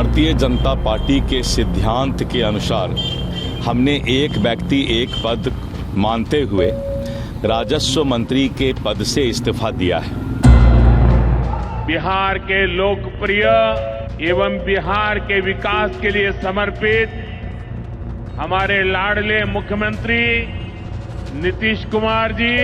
Bharatiya Janata party के सिद्धांत के अनुसार हमने एक व्यक्ति एक पद मानते हुए राजस्व मंत्री के पद से इस्तीफा दिया है। बिहार के लोकप्रिय एवं बिहार के विकास के लिए समर्पित हमारे लाडले मुख्यमंत्री नीतीश कुमार जी।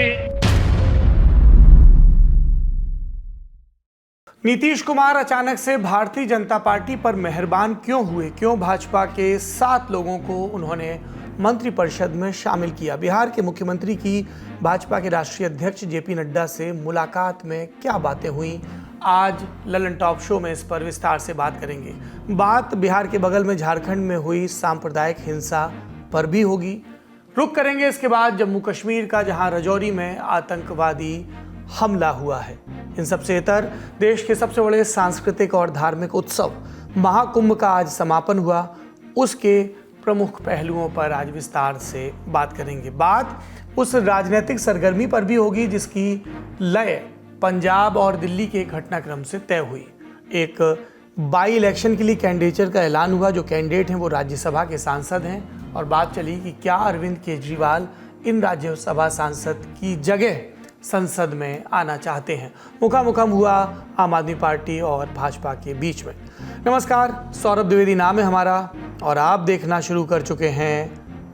नीतीश कुमार अचानक से भारतीय जनता पार्टी पर मेहरबान क्यों हुए? क्यों भाजपा के 7 लोगों को उन्होंने मंत्रिपरिषद में शामिल किया? बिहार के मुख्यमंत्री की भाजपा के राष्ट्रीय अध्यक्ष जेपी नड्डा से मुलाकात में क्या बातें हुई? आज ललन टॉप शो में इस पर विस्तार से बात करेंगे। बात बिहार के बगल में झारखंड में हुई सांप्रदायिक हिंसा पर भी होगी। रुक करेंगे इसके बाद जम्मू कश्मीर का, जहां राजौरी में आतंकवादी हमला हुआ है। इन सबसे इतर देश के सबसे बड़े सांस्कृतिक और धार्मिक उत्सव महाकुंभ का आज समापन हुआ। उसके प्रमुख पहलुओं पर आज विस्तार से बात करेंगे। बात उस राजनीतिक सरगर्मी पर भी होगी जिसकी लय पंजाब और दिल्ली के घटनाक्रम से तय हुई। एक बाई इलेक्शन के लिए कैंडिडेचर का ऐलान हुआ। जो कैंडिडेट हैं वो राज्यसभा के सांसद हैं और बात चली कि क्या अरविंद केजरीवाल इन राज्यसभा सांसद की जगह संसद में आना चाहते हैं। मुखामुखम हुआ आम आदमी पार्टी और भाजपा के बीच में। नमस्कार, सौरभ द्विवेदी नाम है हमारा और आप देखना शुरू कर चुके हैं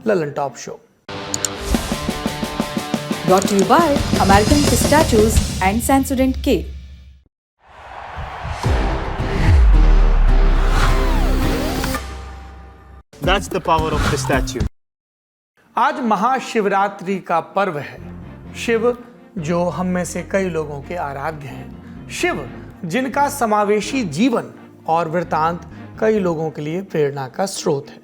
Lalan top show. Brought to you by American Pistachios and Sensodyne K. That's the power of pistachio. आज महाशिवरात्रि का पर्व है। शिव जो हम में से कई लोगों के आराध्य हैं, शिव जिनका समावेशी जीवन और वृतांत कई लोगों के लिए प्रेरणा का स्रोत है।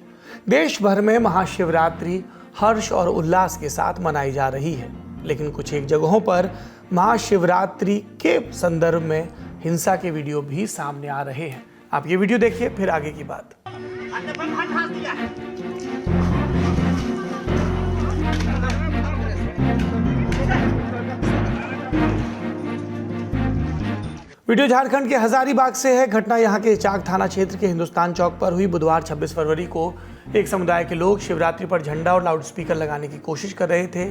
देश भर में महाशिवरात्रि हर्ष और उल्लास के साथ मनाई जा रही है, लेकिन कुछ एक जगहों पर महाशिवरात्रि के संदर्भ में हिंसा के वीडियो भी सामने आ रहे हैं। आप ये वीडियो देखिए, फिर आगे की बात। वीडियो झारखंड के हजारीबाग से है। घटना यहां के चाक थाना क्षेत्र के हिंदुस्तान चौक पर हुई। बुधवार 26 फरवरी को एक समुदाय के लोग शिवरात्रि पर झंडा और लाउडस्पीकर लगाने की कोशिश कर रहे थे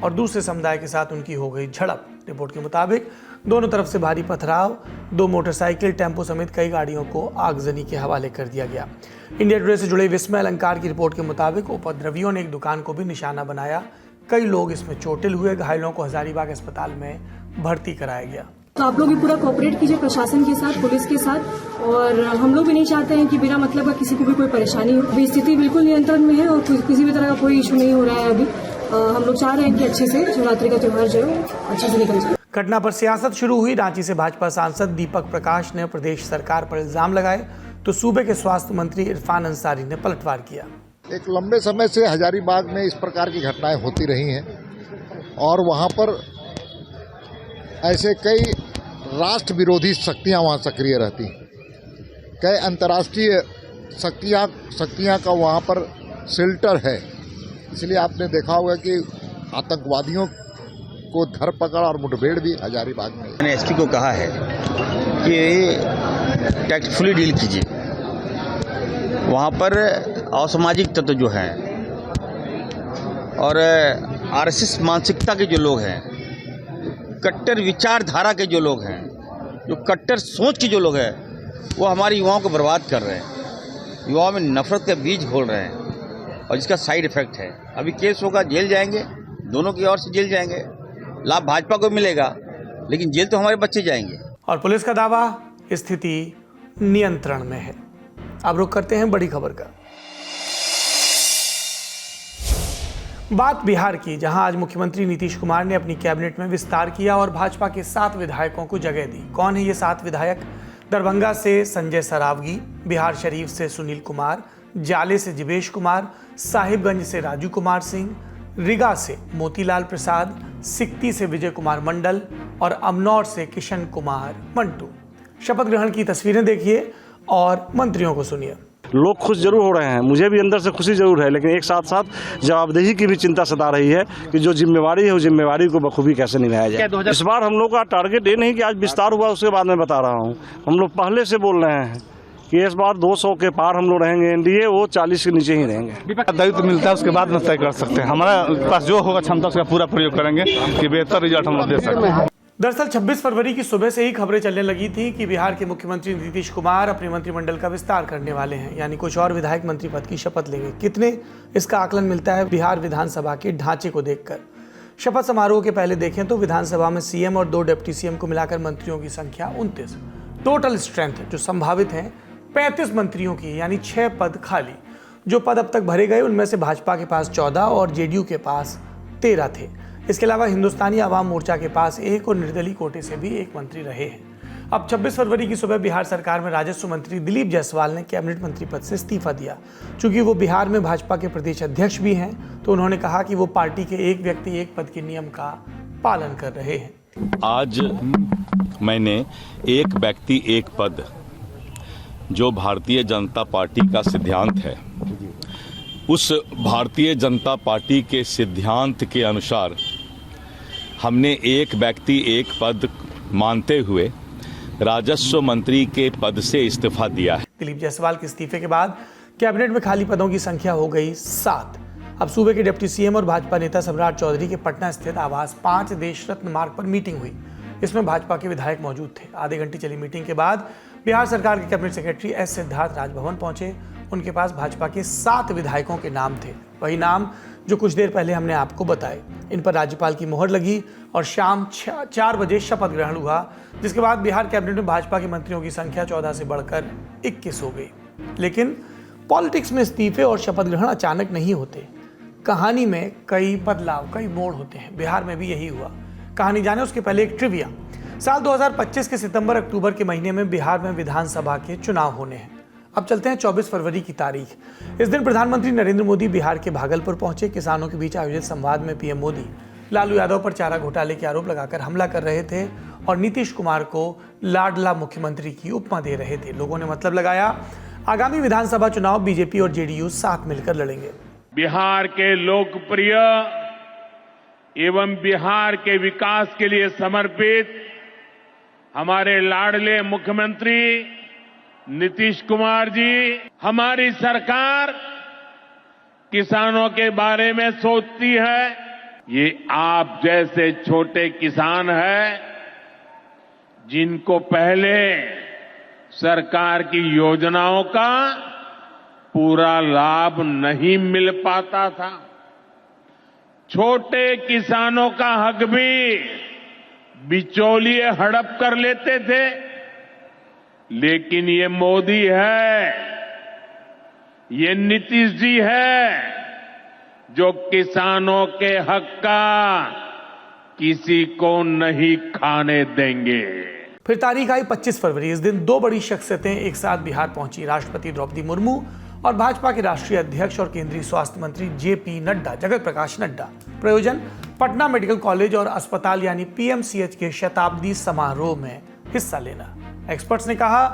और दूसरे समुदाय के साथ उनकी हो गई झड़प। रिपोर्ट के मुताबिक दोनों तरफ से भारी पथराव, 2 मोटरसाइकिल, टेम्पो समेत कई गाड़ियों को आगजनी के हवाले कर दिया गया। इंडिया टुडे से जुड़े विस्मय अलंकार की रिपोर्ट के मुताबिक उपद्रवियों ने एक दुकान को भी निशाना बनाया। कई लोग इसमें चोटिल हुए। घायलों को हजारीबाग अस्पताल में भर्ती कराया गया। तो आप लोग भी पूरा कोऑपरेट कीजिए प्रशासन के साथ, पुलिस के साथ, और हम लोग भी नहीं चाहते हैं कि बिना मतलब का किसी को भी कोई परेशानी हो। अभी स्थिति बिल्कुल नियंत्रण में है और किसी भी तरह का कोई इशू नहीं हो रहा है। अभी हम लोग चाह रहे हैं कि अच्छे से शिवरात्रि का त्योहार जो है अच्छे से निकल जाए। घटना पर सियासत शुरू हुई। रांची से भाजपा सांसद दीपक प्रकाश ने प्रदेश सरकार पर इल्जाम लगाए तो सूबे के स्वास्थ्य मंत्री इरफान अंसारी ने पलटवार किया। एक लंबे समय से हजारीबाग में इस प्रकार की घटनाएं होती रही हैं और वहां पर ऐसे कई राष्ट्र विरोधी शक्तियां वहां सक्रिय रहती हैं। कई अंतर्राष्ट्रीय शक्तियां का वहां पर शेल्टर है। इसलिए आपने देखा होगा कि आतंकवादियों को धरपकड़ और मुठभेड़ भी हजारीबाग में। मैंने एसपी को कहा है कि टैक्टफुली डील कीजिए। वहाँ पर असामाजिक तत्व जो हैं और आरएसएस मानसिकता के जो लोग हैं, कट्टर विचारधारा के जो लोग हैं, जो कट्टर सोच के जो लोग हैं, वो हमारे युवाओं को बर्बाद कर रहे हैं। युवाओं में नफरत का बीज घोल रहे हैं और जिसका साइड इफेक्ट है अभी केस होगा, जेल जाएंगे, दोनों की ओर से जेल जाएंगे। लाभ भाजपा को मिलेगा लेकिन जेल तो हमारे बच्चे जाएंगे। और पुलिस का दावा स्थिति नियंत्रण में है। अब रुक करते हैं बड़ी खबर का। बात बिहार की, जहां आज मुख्यमंत्री नीतीश कुमार ने अपनी कैबिनेट में विस्तार किया और भाजपा के 7 विधायकों को जगह दी। कौन है ये 7 विधायक? दरभंगा से संजय सरावगी, बिहार शरीफ से सुनील कुमार, जाले से जिवेश कुमार, साहिबगंज से राजू कुमार सिंह, रीगा से मोतीलाल प्रसाद, सिकटी से विजय कुमार मंडल और अमनौर से किशन कुमार मंटू। शपथ ग्रहण की तस्वीरें देखिए और मंत्रियों को सुनिए। लोग खुश जरूर हो रहे हैं, मुझे भी अंदर से खुशी जरूर है, लेकिन एक साथ साथ जवाबदेही की भी चिंता सता रही है कि जो जिम्मेवारी है उस जिम्मेवारी को बखूबी कैसे निभाया जाए। इस बार हम लोग का टारगेट ये नहीं कि आज विस्तार हुआ उसके बाद मैं बता रहा हूँ। हम लोग पहले से बोल रहे हैं कि इस बार 200 के पार हम लोग रहेंगे, एनडीए वो 40 के नीचे ही रहेंगे। दायित्व मिलता है उसके बाद में तय कर सकते हैं। हमारे पास जो होगा क्षमता उसका पूरा प्रयोग करेंगे कि बेहतर रिजल्ट हम लोग दे सकते हैं। दरअसल 26 फरवरी की सुबह से ही खबरें चलने लगी थी कि बिहार के मुख्यमंत्री नीतीश कुमार अपने मंत्रिमंडल का विस्तार करने वाले हैं, यानी कुछ और विधायक मंत्री पद की शपथ लेंगे। कितने, इसका आकलन मिलता है बिहार विधानसभा के ढांचे को देखकर। शपथ समारोह के पहले देखें तो विधानसभा में सीएम और 2 डिप्टी सीएम को मिलाकर मंत्रियों की संख्या 29। टोटल स्ट्रेंथ जो संभावित है 35 मंत्रियों की, यानी 6 पद खाली। जो पद अब तक भरे गए उनमें से भाजपा के पास 14 और जेडीयू के पास 13 थे। इसके अलावा हिंदुस्तानी आवाम मोर्चा के पास 1 और निर्दलीय कोटे से भी 1 मंत्री रहे हैं। अब 26 फरवरी की सुबह बिहार सरकार में राजस्व मंत्री दिलीप जायसवाल ने कैबिनेट मंत्री पद से इस्तीफा दिया। चूंकि वो बिहार में भाजपा के प्रदेश अध्यक्ष भी हैं, तो उन्होंने कहा कि वो पार्टी के एक व्यक्ति एक पद के नियम का पालन कर रहे हैं। आज मैंने एक व्यक्ति एक पद, जो भारतीय जनता पार्टी का सिद्धांत है, उस भारतीय जनता पार्टी के सिद्धांत के अनुसार हमने एक व्यक्ति एक पद मानते हुए राजस्व मंत्री के पद से इस्तीफा दिया है। दिलीप जायसवाल के इस्तीफे के बाद कैबिनेट में खाली पदों की संख्या हो गई 7। अब सूबे के डिप्टी सीएम और भाजपा नेता सम्राट चौधरी के पटना स्थित आवास 5 देश रत्न मार्ग पर मीटिंग हुई। इसमें भाजपा के विधायक मौजूद थे। आधे घंटे चली मीटिंग के बाद बिहार सरकार के cabinet secretary S Siddharth Raj Bhavan पहुंचे। उनके पास भाजपा के 7 विधायकों के नाम थे, वही नाम जो कुछ देर पहले हमने आपको बताए। इन पर राज्यपाल की मोहर लगी और शाम 4 बजे शपथ ग्रहण हुआ, जिसके बाद बिहार कैबिनेट में भाजपा के मंत्रियों की संख्या 14 से बढ़कर 21 हो गई। लेकिन पॉलिटिक्स में इस्तीफे और शपथ ग्रहण अचानक नहीं होते। कहानी में कई बदलाव, कई मोड़ होते हैं। बिहार में भी यही हुआ। कहानी जाने उसके पहले एक ट्रिविया। साल 2025 के सितंबर अक्टूबर के महीने में बिहार में विधानसभा के चुनाव होने हैं। अब चलते हैं 24 फरवरी की तारीख। इस दिन प्रधानमंत्री नरेंद्र मोदी बिहार के भागलपुर पहुंचे। किसानों के बीच आयोजित संवाद में पीएम मोदी लालू यादव पर चारा घोटाले के आरोप लगाकर हमला कर रहे थे और नीतीश कुमार को लाडला मुख्यमंत्री की उपमा दे रहे थे। लोगों ने मतलब लगाया, आगामी विधानसभा चुनाव बीजेपी और जेडीयू साथ मिलकर लड़ेंगे। बिहार के लोकप्रिय एवं बिहार के विकास के लिए समर्पित हमारे लाडले मुख्यमंत्री नीतीश कुमार जी, हमारी सरकार किसानों के बारे में सोचती है। ये आप जैसे छोटे किसान हैं जिनको पहले सरकार की योजनाओं का पूरा लाभ नहीं मिल पाता था। छोटे किसानों का हक भी बिचौलिए हड़प कर लेते थे, लेकिन ये मोदी है, ये नीतीश जी है जो किसानों के हक का किसी को नहीं खाने देंगे। फिर तारीख आई 25 फरवरी। इस दिन 2 बड़ी शख्सियतें एक साथ बिहार पहुंची। राष्ट्रपति द्रौपदी मुर्मू और भाजपा के राष्ट्रीय अध्यक्ष और केंद्रीय स्वास्थ्य मंत्री जेपी नड्डा, जगत प्रकाश नड्डा। प्रयोजन पटना मेडिकल कॉलेज और अस्पताल यानी पीएमसीएच के शताब्दी समारोह में हिस्सा लेना। एक्सपर्ट्स ने कहा,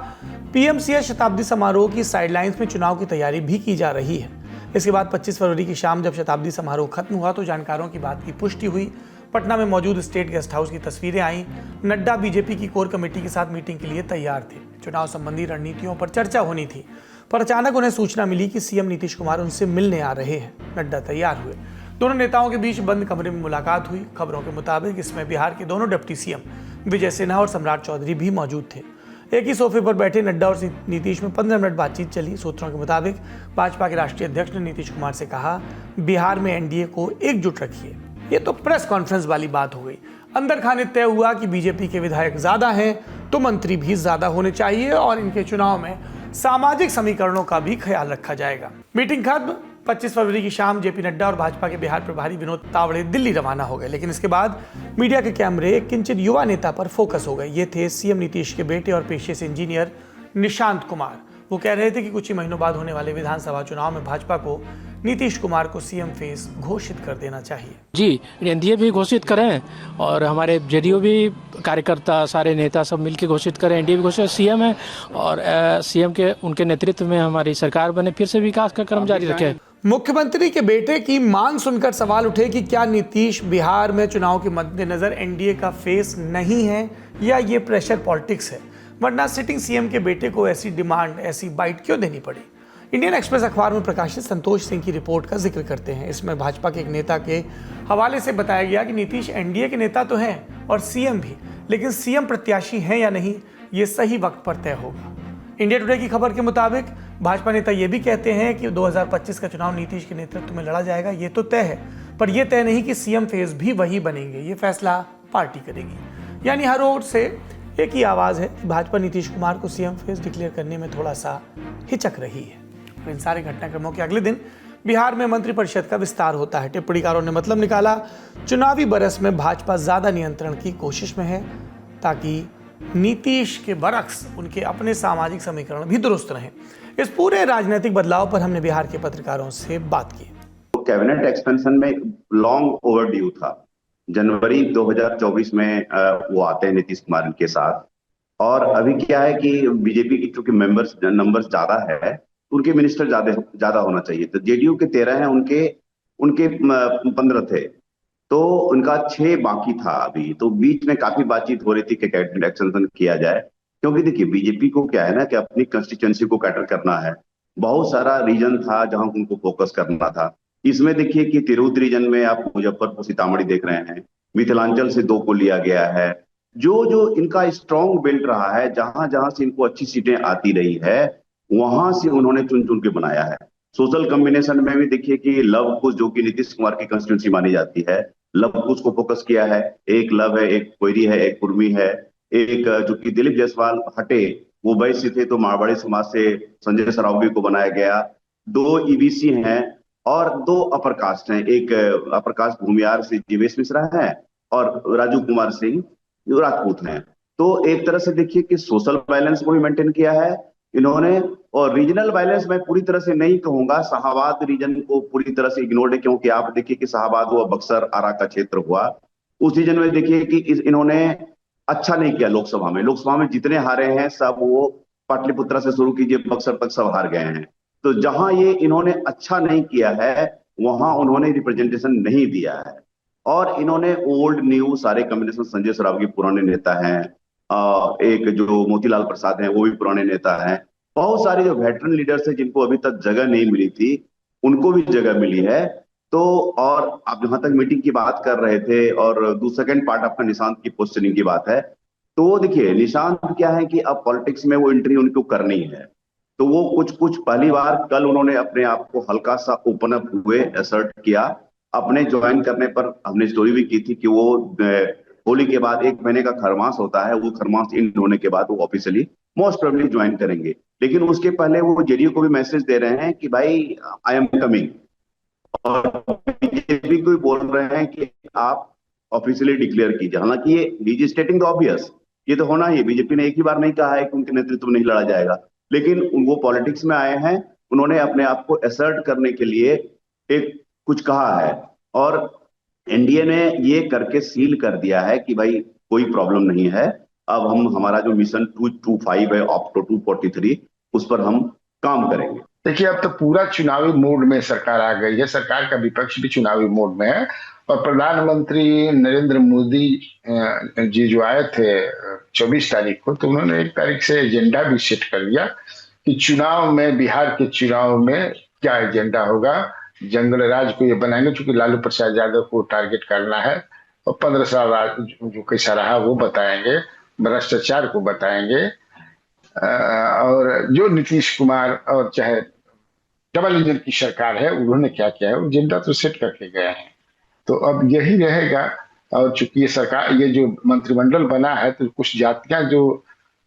पीएमसीएच शताब्दी समारोह की साइडलाइंस में चुनाव की तैयारी भी की जा रही है। इसके बाद 25 फरवरी की शाम जब शताब्दी समारोह खत्म हुआ तो जानकारों की बात की पुष्टि हुई। पटना में मौजूद स्टेट गेस्ट हाउस की तस्वीरें आईं। नड्डा बीजेपी की कोर कमेटी के साथ मीटिंग के लिए तैयार थे। चुनाव संबंधी रणनीतियों पर चर्चा होनी थी, पर अचानक उन्हें सूचना मिली कि सीएम नीतीश कुमार उनसे मिलने आ रहे हैं। नड्डा तैयार हुए। दोनों नेताओं के बीच बंद कमरे में मुलाकात हुई। खबरों के मुताबिक इसमें बिहार के दोनों डिप्टी सीएम विजय सिन्हा और सम्राट चौधरी भी मौजूद थे। एक ही सोफे पर बैठे नड्डा और नीतीश में 15 मिनट बातचीत चली। सूत्रों के मुताबिक भाजपा के राष्ट्रीय अध्यक्ष ने नीतीश कुमार से कहा, बिहार में एनडीए को एकजुट रखिए। ये तो प्रेस कॉन्फ्रेंस वाली बात हो गई। अंदर खाने तय हुआ कि बीजेपी के विधायक ज्यादा हैं तो मंत्री भी ज्यादा होने चाहिए और इनके चुनाव में सामाजिक समीकरणों का भी ख्याल रखा जाएगा। मीटिंग खत्म। 25 फरवरी की शाम जेपी नड्डा और भाजपा के बिहार प्रभारी विनोद तावड़े दिल्ली रवाना हो गए। लेकिन इसके बाद मीडिया के कैमरे एक किंचित युवा नेता पर फोकस हो गए। ये थे सीएम नीतीश के बेटे और पेशे से इंजीनियर निशांत कुमार। वो कह रहे थे कि कुछ ही महीनों बाद होने वाले विधानसभा चुनाव में भाजपा को नीतीश कुमार को सीएम फेस घोषित कर देना चाहिए। जी, एनडीए भी घोषित करें और हमारे जेडीयू भी कार्यकर्ता सारे नेता सब मिलकर घोषित करें। एनडीए भी घोषित, सीएम है और सीएम के उनके नेतृत्व में हमारी सरकार बने, फिर से विकास का क्रम जारी रखे। मुख्यमंत्री के बेटे की मांग सुनकर सवाल उठे कि क्या नीतीश बिहार में चुनाव के मद्देनजर एनडीए का फेस नहीं है या ये प्रेशर पॉलिटिक्स है। वरना सिटिंग सीएम के बेटे को ऐसी डिमांड, ऐसी बाइट क्यों देनी पड़ी? इंडियन एक्सप्रेस अखबार में प्रकाशित संतोष सिंह की रिपोर्ट का जिक्र करते हैं। इसमें भाजपा के एक नेता के हवाले से बताया गया कि नीतीश एनडीए के नेता तो हैं और सीएम भी, लेकिन सीएम प्रत्याशी हैं या नहीं, ये सही वक्त पर तय होगा। इंडिया टुडे की खबर के मुताबिक भाजपा नेता ये भी कहते हैं कि 2025 का चुनाव नीतीश के नेतृत्व में लड़ा जाएगा, ये तो तय है, पर यह तय नहीं कि सीएम फेस भी वही बनेंगे, ये फैसला पार्टी करेगी। यानी हर ओर से एक ही आवाज़ है कि भाजपा नीतीश कुमार को सीएम फेस डिक्लेयर करने में थोड़ा सा हिचक रही है। इन सारे घटनाक्रमों के अगले दिन बिहार में मंत्रिपरिषद का विस्तार होता है। टिप्पणीकारों ने मतलब निकाला, चुनावी बरस में भाजपा ज्यादा नियंत्रण की कोशिश में है ताकि नीतीश के बरक्स उनके अपने सामाजिक समीकरण भी दुरुस्त रहें। इस पूरे राजनीतिक बदलाव पर हमने बिहार के पत्रकारों से बात की। कैबिनेट एक्सपेंशन में लॉन्ग ओवरड्यू था। जनवरी 2024 में वो आते हैं नीतीश कुमार के साथ, और अभी क्या है कि बीजेपी की चूंकि नंबर्स ज्यादा है, उनके मिनिस्टर ज्यादा होना चाहिए। तो जेडीयू के 13 हैं, उनके 15 थे, तो उनका 6 बाकी था अभी। तो बीच में काफी बातचीत हो रही थी कि कैबिनेट एक्सपेंशन किया जाए, क्योंकि देखिए बीजेपी को क्या है ना कि अपनी कंस्टिट्यूएंसी को कैटर करना है। बहुत सारा रीजन था जहां उनको फोकस करना था। इसमें देखिए कि तिरहुत रीजन में आप मुजफ्फरपुर, सीतामढ़ी देख रहे हैं, मिथिलांचल से 2 को लिया गया है। जो इनका स्ट्रॉन्ग बेल्ट रहा है, जहां जहां से इनको अच्छी सीटें आती रही है, वहां से उन्होंने चुन चुन के बनाया है। सोशल कॉम्बिनेशन में भी देखिए कि लव कुश, जो कि नीतीश कुमार की कंस्टिट्यूंसी मानी जाती है, लव कुश को फोकस किया है। एक लव है, एक कोयरी है, एक कुर्मी है, एक जो कि दिलीप जायसवाल हटे वो वैश्य थे, तो मारवाड़ी समाज से संजय सरावगी को बनाया गया। 2 ईबीसी हैं और 2 अपर कास्ट हैं। एक अपर कास्ट भूमियार से जीवेश मिश्रा है और राजू कुमार सिंह जो राजपूत हैं। तो एक तरह से देखिए कि सोशल बैलेंस को भी मेंटेन किया है इन्होंने, और रीजनल बैलेंस मैं पूरी तरह से नहीं कहूंगा, शाहाबाद रीजन को पूरी तरह से इग्नोर्ड है, क्योंकि आप देखिए कि शाहाबाद हुआ, बक्सर आरा का क्षेत्र हुआ, उस रीजन में देखिए कि इन्होंने अच्छा नहीं किया। लोकसभा में जितने हारे हैं सब वो पाटलिपुत्रा से शुरू कीजिए बक्सर तक सब हार गए हैं। तो जहां ये इन्होंने अच्छा नहीं किया है वहां उन्होंने रिप्रेजेंटेशन नहीं दिया है, और इन्होंने ओल्ड न्यू सारे कॉम्बिनेशन, संजय सरावगी पुराने नेता हैं, एक जो मोतीलाल प्रसाद हैं वो भी पुराने नेता हैं, बहुत सारे जो वेटरन लीडर्स हैं जिनको अभी तक जगह नहीं मिली थी उनको भी जगह मिली है। तो और आप जहां तक मीटिंग की बात कर रहे थे और सेकंड पार्ट आपका निशांत की पोस्टरिंग की बात है, तो देखिए निशांत क्या है कि अब पॉलिटिक्स में वो एंट्री उनको करनी है, तो वो कुछ पहली बार कल उन्होंने अपने आप को हल्का सा ओपन अप हुए, असर्ट किया। अपने ज्वाइन करने पर हमने स्टोरी भी की थी कि वो होली के बाद 1 महीने का खरमास होता है, वो खरमास इन होने के बाद वो ऑफिशियली मोस्ट प्रोबेबली ज्वाइन करेंगे। लेकिन उसके पहले वो जेडीयू को भी मैसेज दे रहे हैं कि भाई आई एम कमिंग, और बीजेपी को भी बोल रहे हैं कि आप ऑफिशियली डिक्लेयर कीजिए। हालांकि ये ही स्टेटिंग द ऑब्वियस, ये तो होना ही। बीजेपी ने एक ही बार नहीं कहा है कि उनके नेतृत्व में नहीं लड़ा जाएगा, लेकिन वो पॉलिटिक्स में आए हैं, उन्होंने अपने आप को असर्ट करने के लिए एक कुछ कहा है, और एनडीए ने ये करके सील कर दिया है कि भाई कोई प्रॉब्लम नहीं है, अब हम हमारा जो मिशन 225 है अप टू 243 उस पर हम काम करेंगे। देखिए अब तो पूरा चुनावी मोड में सरकार आ गई है, सरकार का विपक्ष भी चुनावी मोड में है, और प्रधानमंत्री नरेंद्र मोदी जी जो आए थे 24 तारीख को, तो उन्होंने 1 तारीख से एजेंडा भी सेट कर दिया कि चुनाव में, बिहार के चुनाव में क्या एजेंडा होगा। जंगल राज को ये बनाएंगे, चूंकि लालू प्रसाद यादव को टारगेट करना है, और 15 साल राज जो कैसा रहा वो बताएंगे, भ्रष्टाचार को बताएंगे, और जो नीतीश कुमार और चाहे डबल इंजन की सरकार है उन्होंने क्या किया है, एजेंडा तो सेट करके गए हैं। तो अब यही रहेगा, और चूंकि ये सरकार, ये जो मंत्रिमंडल बना है, तो कुछ जातियां जो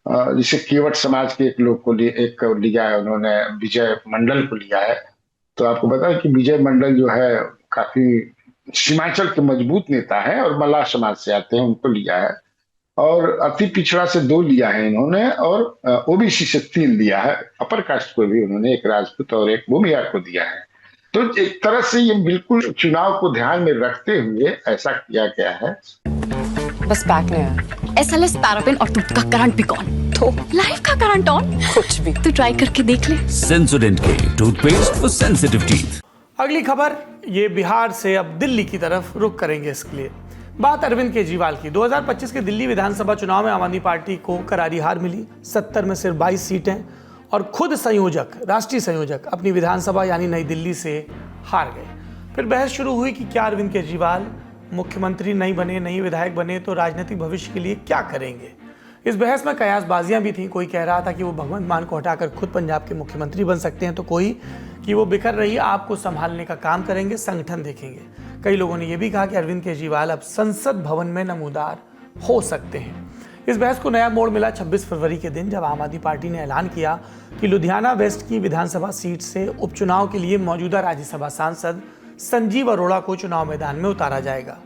जैसे केवट समाज के एक लोग को लिया है उन्होंने, विजय मंडल को लिया है। तो आपको पता है कि विजय मंडल जो है काफी सीमांचल के मजबूत नेता है और मल्लाह समाज से आते हैं, उनको लिया है, और अति पिछड़ा से 2 लिया है इन्होंने, और ओबीसी से 3 लिया है, अपर कास्ट को भी उन्होंने, एक राजपूत और एक भूमियार को दिया है। तो एक तरह से ये बिल्कुल चुनाव को ध्यान में रखते हुए ऐसा किया गया है। बस बैक नहीं आया। SLS पैराफिन और दूध का करंट भी कौन, तो लाइफ का करंट ऑन, कुछ भी तो ट्राई करके देख ले। सेंसोडेंट के टूथपेस्ट फॉर सेंसिटिव टीथ। अगली खबर, ये बिहार से अब दिल्ली की तरफ रुख करेंगे। इसके लिए बात अरविंद केजरीवाल की। 2025 के दिल्ली विधानसभा चुनाव में आम आदमी पार्टी को करारी हार मिली। 70 में सिर्फ 22 सीटें और खुद संयोजक, राष्ट्रीय संयोजक अपनी विधानसभा यानी नई दिल्ली से हार गए। फिर बहस शुरू हुई कि क्या अरविंद केजरीवाल मुख्यमंत्री नहीं बने, नहीं विधायक बने तो राजनीतिक भविष्य के लिए क्या करेंगे। इस बहस में कयासबाजियां भी थीं। कोई कह रहा था कि वो भगवंत मान को हटाकर खुद पंजाब के मुख्यमंत्री बन सकते हैं, तो कोई कि वो बिखर रही आप को संभालने का काम करेंगे, संगठन देखेंगे। कई लोगों ने यह भी कहा कि अरविंद केजरीवाल अब संसद भवन में नमूदार हो सकते हैं। इस बहस को नया मोड़ मिला 26 फरवरी के दिन, जब आम आदमी पार्टी ने ऐलान किया कि लुधियाना वेस्ट की विधानसभा सीट से उपचुनाव के लिए मौजूदा राज्यसभा सांसद संजीव अरोड़ा को चुनाव मैदान में उतारा जाएगा।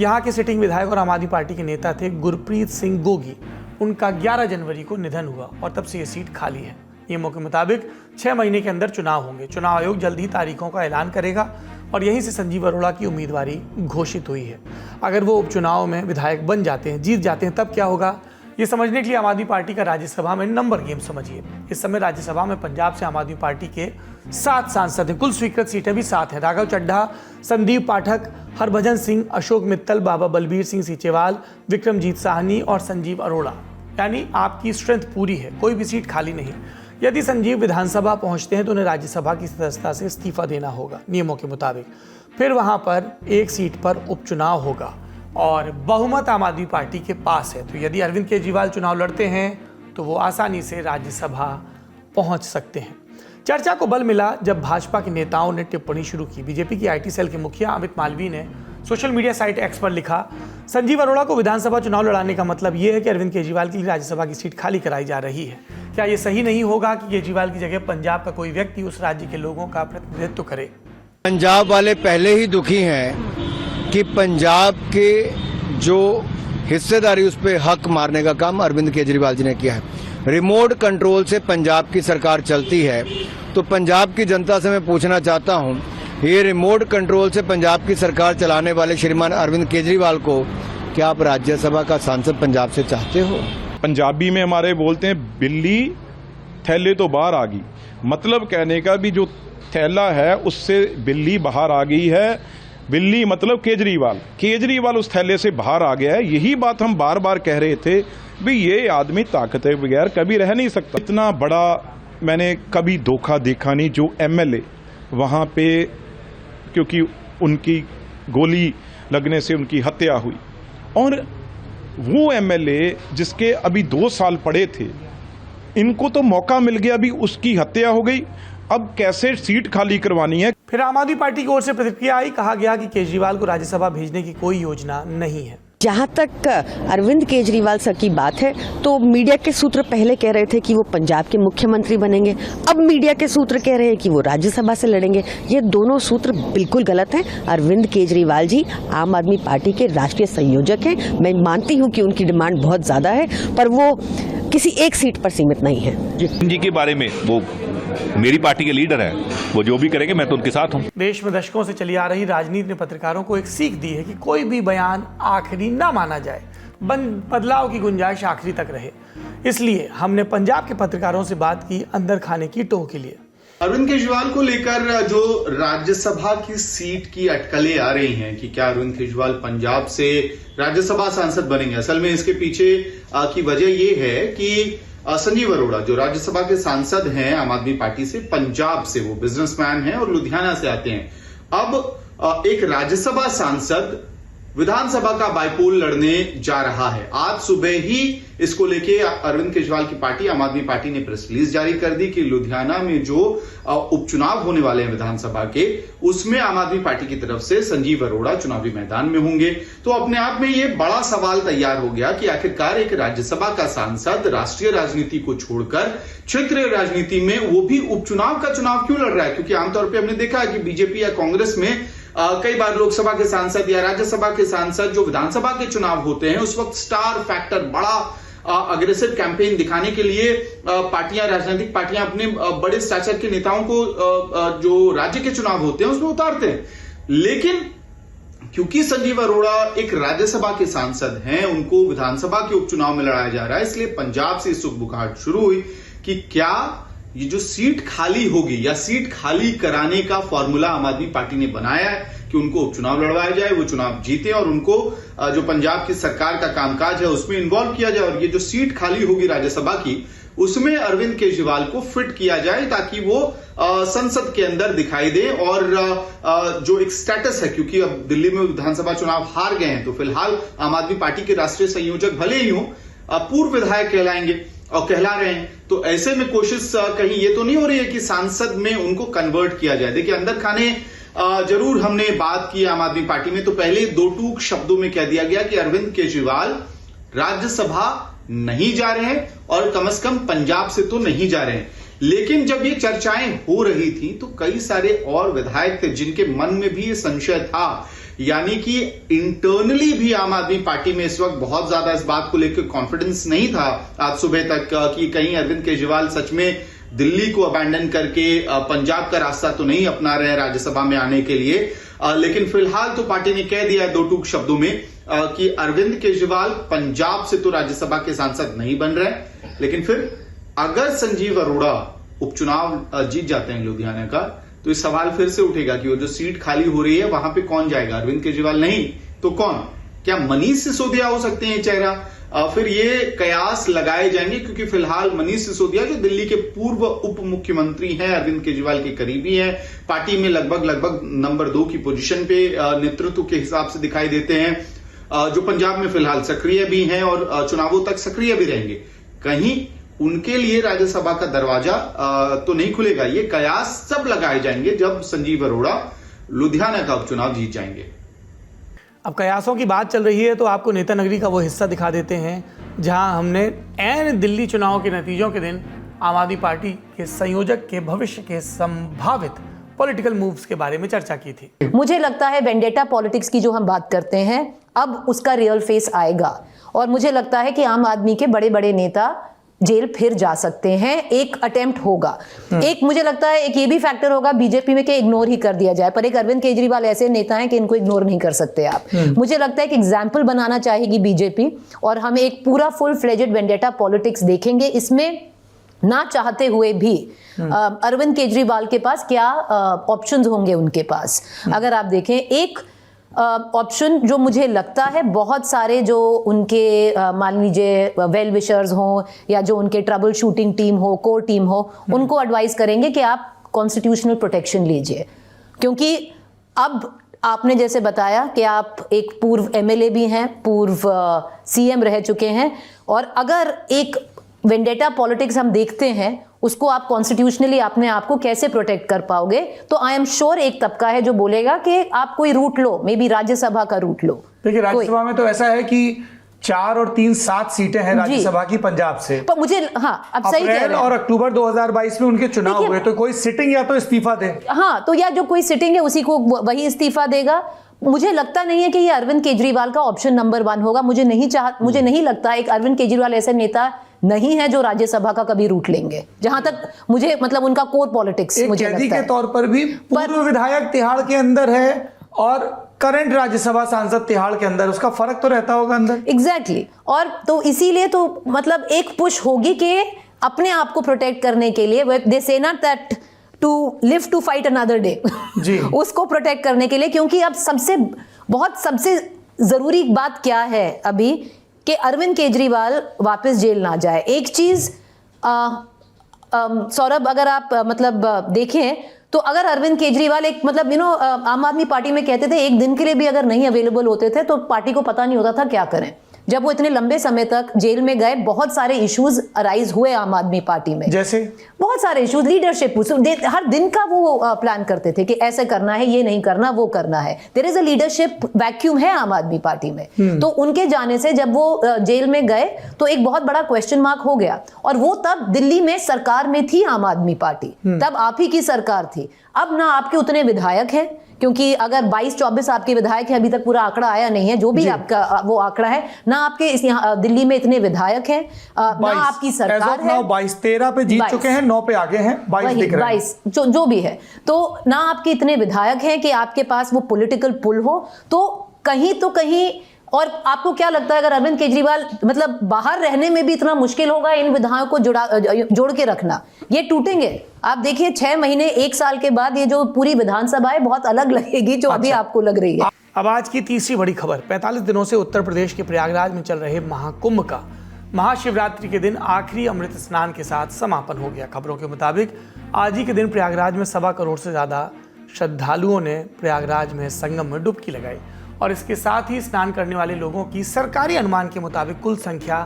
यहाँ के सिटिंग विधायक और आम आदमी पार्टी के नेता थे गुरप्रीत सिंह गोगी। उनका 11 जनवरी को निधन हुआ और तब से ये सीट खाली है। नियमों के मुताबिक 6 महीने के अंदर चुनाव होंगे। चुनाव आयोग जल्द ही तारीखों का ऐलान करेगा और यहीं से संजीव अरोड़ा की उम्मीदवारी घोषित हुई है। अगर वो उपचुनाव में विधायक बन जाते हैं, जीत जाते हैं, तब क्या होगा, ये समझने के लिए आम आदमी पार्टी का राज्यसभा में नंबर गेम समझिए। इस समय राज्यसभा में पंजाब से आम आदमी पार्टी के 7 सांसद हैं। कुल स्वीकृत सीटें भी 7 हैं। राघव चड्ढा, संदीप पाठक, हरभजन सिंह, अशोक मित्तल, बाबा बलबीर सिंह सीचेवाल, विक्रमजीत साहनी और संजीव अरोड़ा। यानी आपकी स्ट्रेंथ पूरी है, कोई भी सीट खाली नहीं। यदि संजीव विधानसभा पहुंचते हैं तो उन्हें राज्यसभा की सदस्यता से इस्तीफा देना होगा नियमों के मुताबिक। फिर वहां पर एक सीट पर उपचुनाव होगा और बहुमत आम आदमी पार्टी के पास है। तो यदि अरविंद केजरीवाल चुनाव लड़ते हैं तो वो आसानी से राज्यसभा पहुंच सकते हैं। चर्चा को बल मिला जब भाजपा के नेताओं ने टिप्पणी शुरू की। बीजेपी की IT सेल के मुखिया अमित मालवीय ने सोशल मीडिया साइट एक्स पर लिखा, संजीव अरोड़ा को विधानसभा चुनाव लड़ाने का मतलब ये है कि अरविंद केजरीवाल के लिए राज्यसभा की सीट खाली कराई जा रही है। क्या ये सही नहीं होगा कि केजरीवाल की जगह पंजाब का कोई व्यक्ति उस राज्य के लोगों का प्रतिनिधित्व करे। पंजाब वाले पहले ही दुखी हैं कि पंजाब के जो हिस्सेदारी उस पर हक मारने का काम अरविंद केजरीवाल जी ने किया है। रिमोट कंट्रोल से पंजाब की सरकार चलती है, तो पंजाब की जनता से मैं पूछना चाहता हूं, ये रिमोट कंट्रोल से पंजाब की सरकार चलाने वाले श्रीमान अरविंद केजरीवाल को क्या आप राज्यसभा का सांसद पंजाब से चाहते हो? पंजाबी में हमारे बोलते हैं बिल्ली थैले तो बाहर आ गई, मतलब कहने का भी जो थैला है उससे बिल्ली बाहर आ गई है। बिल्ली मतलब केजरीवाल उस थैले से बाहर आ गया है। यही बात हम बार बार कह रहे थे भी ये आदमी ताकत के बगैर कभी रह नहीं सकता। इतना बड़ा मैंने कभी धोखा देखा नहीं जो MLA वहां पे, क्योंकि उनकी गोली लगने से उनकी हत्या हुई और वो MLA जिसके अभी 2 साल पड़े थे, इनको तो मौका मिल गया, अभी उसकी हत्या हो गई, अब कैसे सीट खाली करवानी है। फिर आम आदमी पार्टी की ओर से प्रतिक्रिया आई। कहा गया कि केजरीवाल को राज्यसभा भेजने की कोई योजना नहीं है। जहाँ तक अरविंद केजरीवाल सर की बात है तो मीडिया के सूत्र पहले कह रहे थे कि वो पंजाब के मुख्यमंत्री बनेंगे, अब मीडिया के सूत्र कह रहे हैं कि वो राज्यसभा से लड़ेंगे। ये दोनों सूत्र बिल्कुल गलत हैं। अरविंद केजरीवाल जी आम आदमी पार्टी के राष्ट्रीय संयोजक हैं। मैं मानती हूँ कि उनकी डिमांड बहुत ज्यादा है, पर वो किसी एक सीट पर सीमित नहीं है। जी के बारे में वो मेरी पार्टी के लीडर है, वो जो भी करेंगे मैं तो उनके साथ हूँ। देश में दशकों से चली आ रही राजनीति ने पत्रकारों को एक सीख दी है कि कोई भी बयान आखिरी ना माना जाए, बदलाव की गुंजाइश आखिरी तक रहे। इसलिए हमने पंजाब के पत्रकारों से बात की अंदर खाने की टोह के लिए। अरविंद केजरीवाल को लेकर जो राज्यसभा की सीट की अटकलें आ रही हैं कि क्या अरविंद केजरीवाल पंजाब से राज्यसभा सांसद बनेंगे, असल में इसके पीछे की वजह ये है कि संजीव अरोड़ा जो राज्यसभा के सांसद हैं आम आदमी पार्टी से, पंजाब से, वो बिजनेसमैन हैं और लुधियाना से आते हैं। अब एक राज्यसभा सांसद विधानसभा का बाइपोल लड़ने जा रहा है। आज सुबह ही इसको लेके अरविंद केजरीवाल की पार्टी आम आदमी पार्टी ने प्रेस रिलीज जारी कर दी कि लुधियाना में जो उपचुनाव होने वाले हैं विधानसभा के, उसमें आम आदमी पार्टी की तरफ से संजीव अरोड़ा चुनावी मैदान में होंगे। तो अपने आप में ये बड़ा सवाल तैयार हो गया कि आखिरकार एक राज्यसभा का सांसद राष्ट्रीय राजनीति को छोड़कर क्षेत्रीय राजनीति में वो भी उपचुनाव का चुनाव क्यों लड़ रहा है। क्योंकि आमतौर पर हमने देखा है कि बीजेपी या कांग्रेस में कई बार लोकसभा के सांसद या राज्यसभा के सांसद जो विधानसभा के चुनाव होते हैं उस वक्त स्टार फैक्टर, बड़ा अग्रेसिव कैंपेन दिखाने के लिए पार्टियां, राजनीतिक पार्टियां अपने बड़े स्टैचर के नेताओं को जो राज्य के चुनाव होते हैं उसमें उतारते हैं। लेकिन क्योंकि संजीव अरोड़ा एक राज्यसभा के सांसद हैं, उनको विधानसभा के उपचुनाव में लड़ाया जा रहा है, इसलिए पंजाब से सुगबुगाहट शुरू हुई कि क्या ये जो सीट खाली होगी या सीट खाली कराने का फॉर्मूला आम आदमी पार्टी ने बनाया है, कि उनको उपचुनाव लड़वाया जाए, वो चुनाव जीते और उनको जो पंजाब की सरकार का कामकाज है उसमें इन्वॉल्व किया जाए और ये जो सीट खाली होगी राज्यसभा की उसमें अरविंद केजरीवाल को फिट किया जाए ताकि वो संसद के अंदर दिखाई दे और जो एक स्टेटस है, क्योंकि अब दिल्ली में विधानसभा चुनाव हार गए हैं तो फिलहाल आम आदमी पार्टी के राष्ट्रीय संयोजक भले ही हों पूर्व विधायक कहलाएंगे और कहला रहे हैं, तो ऐसे में कोशिश कहीं ये तो नहीं हो रही है कि सांसद में उनको कन्वर्ट किया जाए। देखिए अंदर खाने जरूर हमने बात की आम आदमी पार्टी में, तो पहले दो टूक शब्दों में कह दिया गया कि अरविंद केजरीवाल राज्यसभा नहीं जा रहे हैं और कम से कम पंजाब से तो नहीं जा रहे हैं। लेकिन जब ये चर्चाएं हो रही थी तो कई सारे और विधायक थे जिनके मन में भी ये संशय था, यानी कि इंटरनली भी आम आदमी पार्टी में इस वक्त बहुत ज्यादा इस बात को लेकर कॉन्फिडेंस नहीं था आज सुबह तक कि कहीं अरविंद केजरीवाल सच में दिल्ली को अबैंडन करके पंजाब का रास्ता तो नहीं अपना रहे हैं राज्यसभा में आने के लिए। लेकिन फिलहाल तो पार्टी ने कह दिया है दो टूक शब्दों में कि अरविंद केजरीवाल पंजाब से तो राज्यसभा के सांसद नहीं बन रहे, लेकिन फिर अगर संजीव अरोड़ा उपचुनाव जीत जाते हैं लुधियाना का तो इस सवाल फिर से उठेगा कि वो जो सीट खाली हो रही है वहां पे कौन जाएगा, अरविंद केजरीवाल नहीं तो कौन? क्या मनीष सिसोदिया हो सकते हैं चेहरा? फिर ये कयास लगाए जाएंगे क्योंकि फिलहाल मनीष सिसोदिया जो दिल्ली के पूर्व उप मुख्यमंत्री हैं, अरविंद केजरीवाल के करीबी हैं, पार्टी में लगभग नंबर 2 की पोजीशन पे नेतृत्व के हिसाब से दिखाई देते हैं, जो पंजाब में फिलहाल सक्रिय भी हैं और चुनावों तक सक्रिय भी रहेंगे। कहीं उनके लिए राज्यसभा का दरवाजा तो नहीं खुलेगा। ये कयास सब लगाए जाएंगे जब संजीव अरोड़ा लुधियाना का उपचुनाव जीत जाएंगे। अब कयासों की बात चल रही है तो आपको नेता नगरी का वो हिस्सा दिखा देते हैं जहां हमने ऐन दिल्ली चुनाव के नतीजों के दिन आम आदमी पार्टी के संयोजक के भविष्य के संभावित पॉलिटिकल मूव्स के बारे में चर्चा की थी। मुझे लगता है वेंडेटा पॉलिटिक्स की जो हम बात करते हैं अब उसका रियल फेस आएगा और मुझे लगता है कि आम आदमी के बड़े बड़े नेता जेल फिर जा सकते हैं। एक अटेम्प्ट होगा। एक मुझे लगता है एक ये भी फैक्टर होगा बीजेपी में कि इग्नोर ही कर दिया जाए, पर एक अरविंद केजरीवाल ऐसे नेता हैं कि इनको इग्नोर नहीं कर सकते आप। मुझे लगता है कि एग्जाम्पल बनाना चाहेगी बीजेपी और हम एक पूरा फुल फ्लेजेड वेंडेटा पॉलिटिक्स देखेंगे। इसमें ना चाहते हुए भी अरविंद केजरीवाल के पास क्या ऑप्शंस होंगे उनके पास। अगर आप देखें एक ऑप्शन जो मुझे लगता है बहुत सारे जो उनके मान लीजिए वेल विशर्स हों या जो उनके ट्रबल शूटिंग टीम हो, कोर टीम हो, उनको एडवाइस करेंगे कि आप कॉन्स्टिट्यूशनल प्रोटेक्शन लीजिए, क्योंकि अब आपने जैसे बताया कि आप एक पूर्व एमएलए भी हैं, पूर्व सीएम रह चुके हैं और अगर एक वेंडेटा पॉलिटिक्स हम देखते हैं उसको आप कॉन्स्टिट्यूशनली अपने आप को कैसे प्रोटेक्ट कर पाओगे, तो आई एम श्योर एक तबका है जो बोलेगा कि आप कोई रूट लो, मे बी राज्यसभा का रूट लो। देखिए राज्यसभा में तो ऐसा है कि 4 और 3 7 सीटें हैं राज्यसभा की पंजाब से, पर मुझे अब सही कह रहे हैं। और अक्टूबर 2022 में उनके चुनाव हुए तो कोई सिटिंग या तो इस्तीफा दे, तो या जो कोई सिटिंग है उसी को वही इस्तीफा देगा। मुझे लगता नहीं है कि ये अरविंद केजरीवाल का ऑप्शन नंबर 1 होगा। मुझे नहीं लगता एक अरविंद केजरीवाल ऐसे नेता नहीं है जो राज्यसभा का कभी रूट लेंगे, जहां तक मुझे मतलब उनका कोर पॉलिटिक्स मुझे लगता है। के तौर पर भी पूर्व विधायक तिहाड़ के अंदर है और करंट राज्यसभा सांसद तिहाड़ के अंदर, उसका फर्क तो रहता होगा अंदर। एग्जैक्टली और तो इसीलिए तो मतलब एक पुश होगी कि अपने आप को प्रोटेक्ट करने के लिए they say not that to live to fight another day जी उसको प्रोटेक्ट करने के लिए, क्योंकि अब सबसे जरूरी बात क्या है अभी कि अरविंद केजरीवाल वापस जेल ना जाए। एक चीज सौरभ अगर आप मतलब देखें तो अगर अरविंद केजरीवाल एक मतलब आम आदमी पार्टी में कहते थे एक दिन के लिए भी अगर नहीं अवेलेबल होते थे तो पार्टी को पता नहीं होता था क्या करें। जब वो इतने लंबे समय तक जेल में गए बहुत सारे इश्यूज अराइज हुए आम आदमी पार्टी में, जैसे बहुत सारे इश्यूज, लीडरशिप हर दिन का वो प्लान करते थे कि ऐसे करना है, ये नहीं करना, वो करना है। There is a leadership vacuum है आम आदमी पार्टी में। तो उनके जाने से जब वो जेल में गए तो एक बहुत बड़ा क्वेश्चन मार्क हो गया और वो तब दिल्ली में सरकार में थी आम आदमी पार्टी, तब आप ही की सरकार थी। अब ना आपके उतने विधायक हैं, क्योंकि अगर 22-24 आपके विधायक हैं, अभी तक पूरा आंकड़ा आया नहीं है, जो भी आपका वो आंकड़ा है, ना आपके इस यहाँ दिल्ली में इतने विधायक हैं, ना आपकी सरकार है। 22-13 पे जीत चुके हैं, 9 पे आगे हैं, 22 दिख रहे हैं। 22 जो भी है, तो ना आपके इतने विधायक हैं कि आपके पास वो पॉलिटिकल पुल हो, तो कहीं और आपको क्या लगता है अगर अरविंद केजरीवाल मतलब बाहर रहने में भी इतना मुश्किल होगा इन विधायकों को जोड़ के रखना, ये टूटेंगे? आप देखिए 6 महीने 1 साल के बाद ये जो पूरी विधानसभा है बहुत अलग लगेगी जो अभी आपको लग रही है। अब आज की तीसरी बड़ी खबर, 45 दिनों से उत्तर प्रदेश के प्रयागराज में चल रहे महाकुंभ का महाशिवरात्रि के दिन आखिरी अमृत स्नान के साथ समापन हो गया। खबरों के मुताबिक आज ही के दिन प्रयागराज में 1.25 करोड़ से ज्यादा श्रद्धालुओं ने प्रयागराज में संगम में डुबकी लगाई और इसके साथ ही स्नान करने वाले लोगों की सरकारी अनुमान के मुताबिक कुल संख्या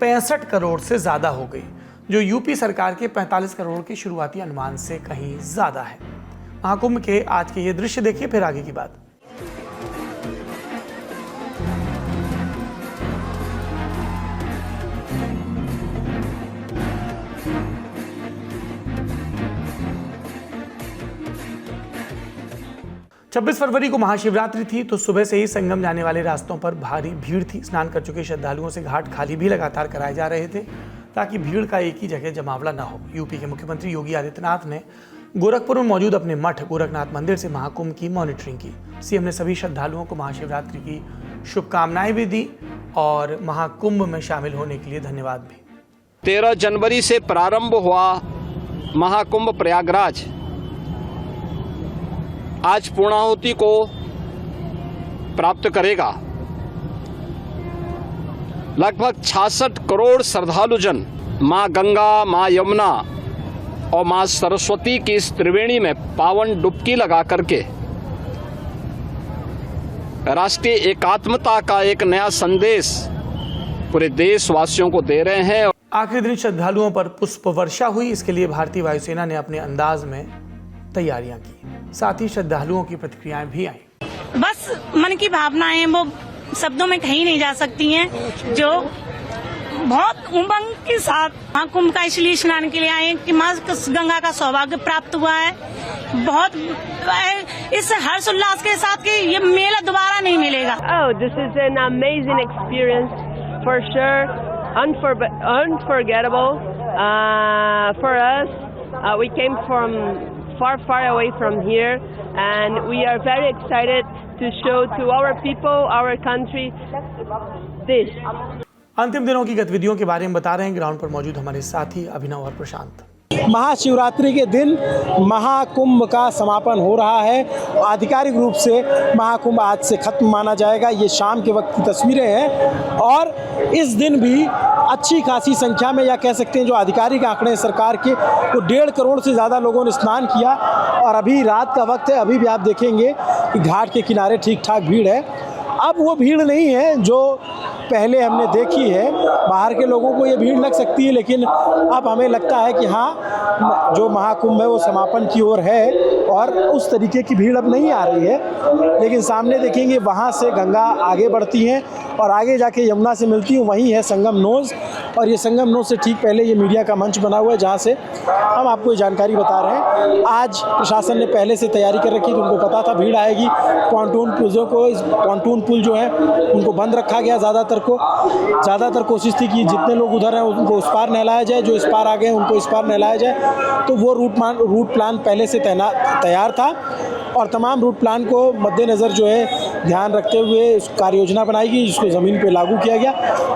65 करोड़ से ज्यादा हो गई, जो यूपी सरकार के 45 करोड़ के शुरुआती अनुमान से कहीं ज्यादा है। महाकुंभ के आज के ये दृश्य देखिए, फिर आगे की बात। छब्बीस फरवरी को महाशिवरात्रि थी तो सुबह से ही संगम जाने वाले रास्तों पर भारी भीड़ थी। स्नान कर चुके श्रद्धालुओं से घाट खाली भी लगातार कराए जा रहे थे ताकि भीड़ का एक ही जगह जमावड़ा न हो। यूपी के मुख्यमंत्री योगी आदित्यनाथ ने गोरखपुर में मौजूद अपने मठ गोरखनाथ मंदिर से महाकुंभ की मॉनिटरिंग की। सीएम ने सभी श्रद्धालुओं को महाशिवरात्रि की शुभकामनाएं भी दी और महाकुंभ में शामिल होने के लिए धन्यवाद भी। 13 जनवरी से प्रारंभ हुआ महाकुंभ प्रयागराज आज पूर्णाहुति को प्राप्त करेगा। लगभग 66 करोड़ श्रद्धालुजन मां गंगा, मां यमुना और मां सरस्वती की इस त्रिवेणी में पावन डुबकी लगा करके राष्ट्रीय एकात्मता का एक नया संदेश पूरे देशवासियों को दे रहे हैं। आखिरी दिन श्रद्धालुओं पर पुष्प वर्षा हुई। इसके लिए भारतीय वायुसेना ने अपने अंदाज में तैयारियां की। साथ ही श्रद्धालुओं की प्रतिक्रियाएं भी आई। बस मन की भावनाएं वो शब्दों में कहीं नहीं जा सकती हैं, जो बहुत उमंग के साथ महाकुंभ का इसलिए स्नान के लिए आए कि मां गंगा का सौभाग्य प्राप्त हुआ है। बहुत इस हर्ष उल्लास के साथ कि ये मेला दोबारा नहीं मिलेगा। Oh, this is an amazing experience for sure, unforgettable for us. We came from far away from here, and we are very excited to show to our people, our country, this. अंतिम दिनों की गतिविधियों के बारे में बता रहे हैं ग्राउंड पर मौजूद हमारे साथी अभिनव और प्रशांत। महाशिवरात्रि के दिन महाकुंभ का समापन हो रहा है। आधिकारिक रूप से महाकुंभ आज से खत्म माना जाएगा। ये शाम के वक्त की तस्वीरें हैं और इस दिन भी अच्छी खासी संख्या में, या कह सकते हैं जो आधिकारिक आंकड़े सरकार के, वो 1.5 करोड़ से ज़्यादा लोगों ने स्नान किया। और अभी रात का वक्त है, अभी भी आप देखेंगे कि घाट के किनारे ठीक ठाक भीड़ है। अब वो भीड़ नहीं है जो पहले हमने देखी है। बाहर के लोगों को ये भीड़ लग सकती है, लेकिन अब हमें लगता है कि हाँ, जो महाकुंभ है वो समापन की ओर है और उस तरीके की भीड़ अब नहीं आ रही है। लेकिन सामने देखेंगे वहाँ से गंगा आगे बढ़ती हैं और आगे जाके यमुना से मिलती हैं। वहीं है संगम नोज, और ये संगम नोज से ठीक पहले ये मीडिया का मंच बना हुआ है जहाँ से हम आपको ये जानकारी बता रहे हैं। आज प्रशासन ने पहले से तैयारी कर रखी थी, उनको पता था भीड़ आएगी। पॉन्टून पुल जो है उनको बंद रखा गया। ज़्यादातर कोशिश थी कि जितने लोग उधर हैं उनको उस पार नहलाया जाए, जो इस पार आ गए उनको इस पार नहलाया जाए। तो वो रूट प्लान पहले से तैयार था और तमाम रूट प्लान को मद्देनज़र जो है ध्यान रखते हुए कार्य योजना बनाई गई, जिसको ज़मीन पे लागू किया गया।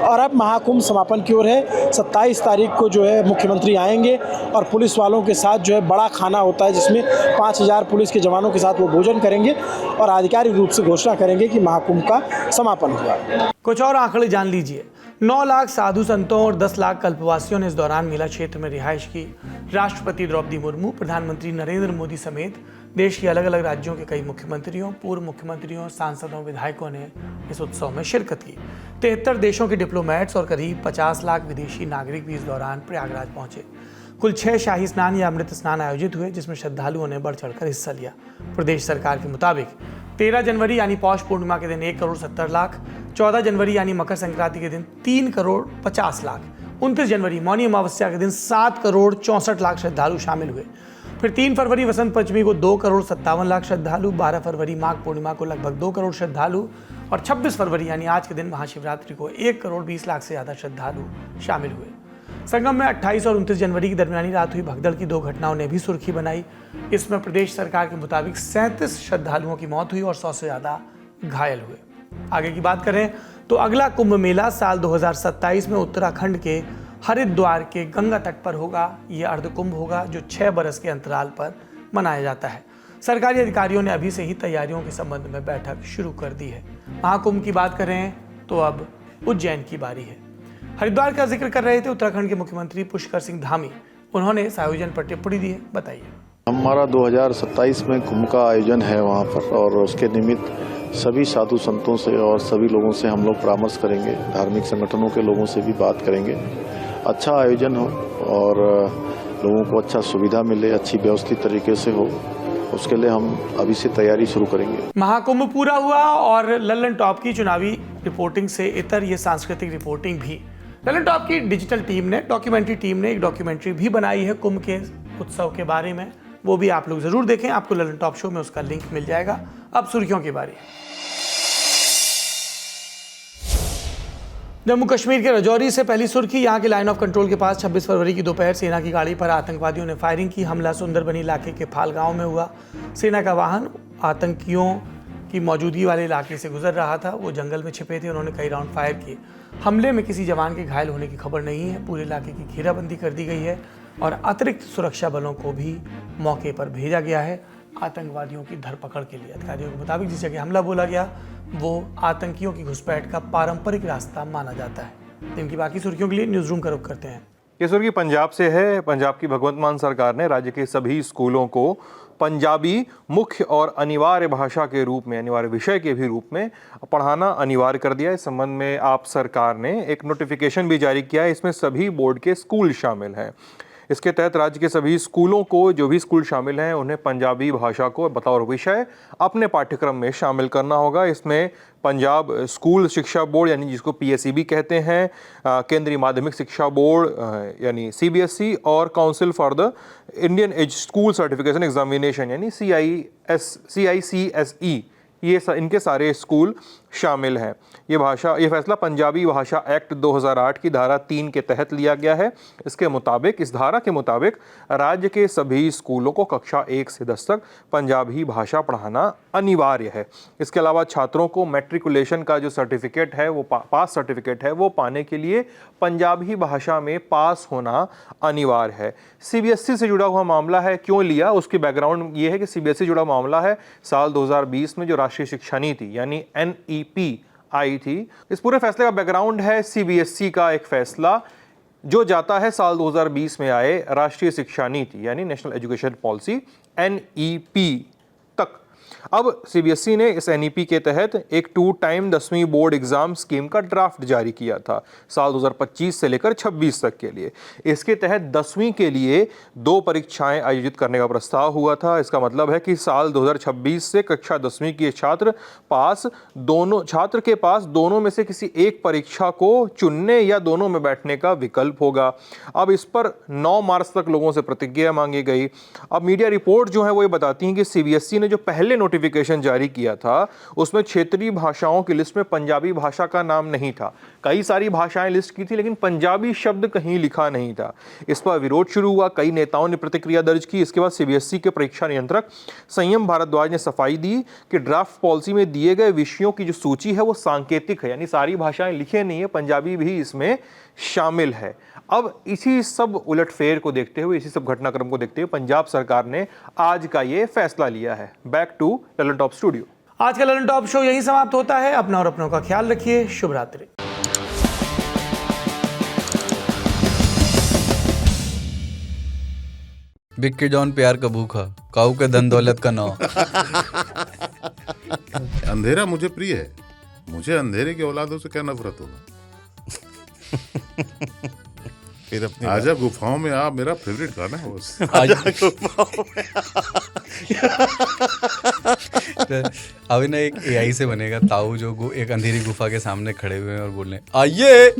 और अब महाकुंभ समापन की ओर है। 27 तारीख को जो है मुख्यमंत्री आएंगे और पुलिस वालों के साथ जो है बड़ा खाना होता है, जिसमें 5000 पुलिस के जवानों के साथ वो भोजन करेंगे और आधिकारिक रूप से घोषणा करेंगे कि महाकुंभ का समापन हुआ। कुछ और आंकड़े जान लीजिए। 9 लाख साधु संतों और 10 लाख कल्पवासियों ने इस दौरान मेला क्षेत्र में रिहाइश की। राष्ट्रपति द्रौपदी मुर्मू, प्रधानमंत्री नरेंद्र मोदी समेत देश के अलग अलग राज्यों के कई मुख्यमंत्रियों, पूर्व मुख्यमंत्रियों, सांसदों, विधायकों ने इस उत्सव में शिरकत की। 73 देशों के डिप्लोमेट्स और करीब 50 लाख विदेशी नागरिक भी इस दौरान प्रयागराज पहुंचे। कुल 6 शाही स्नान या अमृत स्नान आयोजित हुए, जिसमें श्रद्धालुओं ने बढ़ चढ़कर हिस्सा लिया। प्रदेश सरकार के मुताबिक 13 जनवरी यानी पौष पूर्णिमा के दिन 1 करोड़ 70 लाख, 14 जनवरी यानी मकर संक्रांति के दिन 3 करोड़ 50 लाख, 29 जनवरी मौनी अमावस्या के दिन 7 करोड़ 64 लाख श्रद्धालु शामिल हुए। फिर 3 फरवरी वसंत पंचमी को 2 करोड़ 57 लाख श्रद्धालु, 12 फरवरी माघ पूर्णिमा को लगभग 2 करोड़ श्रद्धालु और 26 फरवरी यानी आज के दिन महाशिवरात्रि को 1 करोड़ 20 लाख से ज़्यादा श्रद्धालु शामिल हुए। संगम में 28 और 29 जनवरी की दरमियानी रात हुई भगदड़ की 2 घटनाओं ने भी सुर्खी बनाई। इसमें प्रदेश सरकार के मुताबिक 37 श्रद्धालुओं की मौत हुई और 100 से ज़्यादा घायल हुए। आगे की बात करें तो अगला कुंभ मेला साल 2027 में उत्तराखंड के हरिद्वार के गंगा तट पर होगा। ये अर्ध कुंभ होगा जो 6 बरस के अंतराल पर मनाया जाता है। सरकारी अधिकारियों ने अभी से ही तैयारियों के संबंध में बैठक शुरू कर दी है। महाकुंभ की बात करें तो अब उज्जैन की बारी है। हरिद्वार का जिक्र कर रहे थे उत्तराखंड के मुख्यमंत्री पुष्कर सिंह धामी। उन्होंने इस आयोजन पर टिप्पणी दी है, बताइए। हमारा 2027 में कुंभ का आयोजन है वहाँ पर, और उसके निमित्त सभी साधु संतों से और सभी लोगों से हम लोग परामर्श करेंगे, धार्मिक संगठनों के लोगों से भी बात करेंगे। अच्छा आयोजन हो और लोगों को अच्छा सुविधा मिले, अच्छी व्यवस्थित तरीके से हो, उसके लिए हम अभी से तैयारी शुरू करेंगे। महाकुंभ पूरा हुआ और लल्लन टॉप की चुनावी रिपोर्टिंग से इतर ये सांस्कृतिक रिपोर्टिंग भी। लल्लन टॉप की डिजिटल टीम ने, डॉक्यूमेंट्री टीम ने एक डॉक्यूमेंट्री भी बनाई है कुंभ के उत्सव के बारे में। वो भी आप लोग जरूर देखें, आपको लल्लन टॉप शो में उसका लिंक मिल जाएगा। अब सुर्खियों की बारी है। जम्मू कश्मीर के राजौरी से पहली सुर्खी। यहाँ के लाइन ऑफ कंट्रोल के पास 26 फरवरी की दोपहर सेना की गाड़ी पर आतंकवादियों ने फायरिंग की। हमला सुंदरबनी इलाके के फाल गांव में हुआ। सेना का वाहन आतंकियों की मौजूदगी वाले इलाके से गुजर रहा था। वो जंगल में छिपे थे। उन्होंने कई राउंड फायर किए। हमले में किसी जवान के घायल होने की खबर नहीं है। पूरे इलाके की घेराबंदी कर दी गई है और अतिरिक्त सुरक्षा बलों को भी मौके पर भेजा गया है आतंकवादियों की धरपकड़ के लिए। अधिकारियों के मुताबिक जिस जगह हमला बोला गया वो आतंकियों की घुसपैठ का पारंपरिक रास्ता माना जाता है। दिन की बाकी सुर्खियों के लिए न्यूज रूम का रुख करते हैं। ये सुर्खी पंजाब से है। पंजाब की भगवंत मान सरकार ने राज्य के सभी स्कूलों को पंजाबी मुख्य और अनिवार्य भाषा के रूप में, अनिवार्य विषय के भी रूप में पढ़ाना अनिवार्य कर दिया। इस संबंध में आप सरकार ने एक नोटिफिकेशन भी जारी किया है। इसमें सभी बोर्ड के स्कूल शामिल हैं। इसके तहत राज्य के सभी स्कूलों को, जो भी स्कूल शामिल हैं, उन्हें पंजाबी भाषा को बतौर विषय अपने पाठ्यक्रम में शामिल करना होगा। इसमें पंजाब स्कूल शिक्षा बोर्ड यानी जिसको PSEB कहते हैं, केंद्रीय माध्यमिक शिक्षा बोर्ड यानी CBSE और council for the Indian age school certification examination यानी CICSE, ये इनके सारे स्कूल शामिल हैं। ये फैसला पंजाबी भाषा एक्ट 2008 की धारा 3 के तहत लिया गया है। इस धारा के मुताबिक राज्य के सभी स्कूलों को कक्षा 1 से 10 तक पंजाबी भाषा पढ़ाना अनिवार्य है। इसके अलावा छात्रों को मैट्रिकुलेशन का जो सर्टिफिकेट है, वो पास सर्टिफिकेट है, वो पाने के लिए पंजाबी भाषा में पास होना अनिवार्य है। CBSE से जुड़ा हुआ मामला है। क्यों लिया, उसकी बैकग्राउंड ये है कि CBSE जुड़ा मामला है। साल 2020 में जो राष्ट्रीय शिक्षा नीति यानी NEP आई थी, इस पूरे फैसले का बैकग्राउंड है CBSE का एक फैसला जो जाता है साल 2020 में आए राष्ट्रीय शिक्षा नीति यानी नेशनल एजुकेशन पॉलिसी NEP तक। अब CBSE ने इस NEP के तहत एक 2 टाइम 10वीं बोर्ड एग्जाम स्कीम का ड्राफ्ट जारी किया था साल 2025 से लेकर 26 तक के लिए। इसके तहत 10वीं के लिए 2 परीक्षाएं आयोजित करने का प्रस्ताव हुआ था। इसका मतलब है कि साल 2026 से कक्षा 10वीं के छात्र के पास दोनों में से किसी एक परीक्षा को चुनने या दोनों में बैठने का विकल्प होगा। अब इस पर 9 मार्च तक लोगों से प्रतिक्रिया मांगी गई। अब मीडिया रिपोर्ट जो है वो ये बताती हैं कि CBSE ने जो पहले नोटिफिकेशन जारी किया था उसमें क्षेत्रीय भाषाओं की लिस्ट में पंजाबी भाषा का नाम नहीं था। कई सारी भाषाएं लिस्ट की थी लेकिन पंजाबी शब्द कहीं लिखा नहीं था। इस पर विरोध शुरू हुआ। कई नेताओं ने प्रतिक्रिया दर्ज की। इसके बाद CBSE के परीक्षा नियंत्रक संयम भारद्वाज ने सफाई दी कि ड्राफ्ट पॉलिसी में दिए गए विषयों की जो सूची है वो सांकेतिक है, यानी सारी भाषाएं लिखे नहीं है, पंजाबी भी इसमें शामिल है। अब इसी सब उलटफेर को देखते हुए, इसी सब घटनाक्रम को देखते हुए पंजाब सरकार ने आज का ये फैसला लिया है। Back to Lallantop studio. आज का लल्लन टॉप शो यहीं समाप्त होता है। अपना और अपनों का ख्याल रखिए। शुभ रात्रि। बिक के जॉन प्यार का भूखा, काऊ के धन दौलत का नौ। अंधेरा मुझे प्रिय है, मुझे अंधेरे की औलादों से क्या नफरत होगा। फिर अपनी आजा गुफाओं में आ मेरा फेवरेट गाना है बस। आजा गुफाओं में अभी ना एक AI से बनेगा ताऊ जो एक अंधेरी गुफा के सामने खड़े हुए हैं और बोल रहे हैं आइए।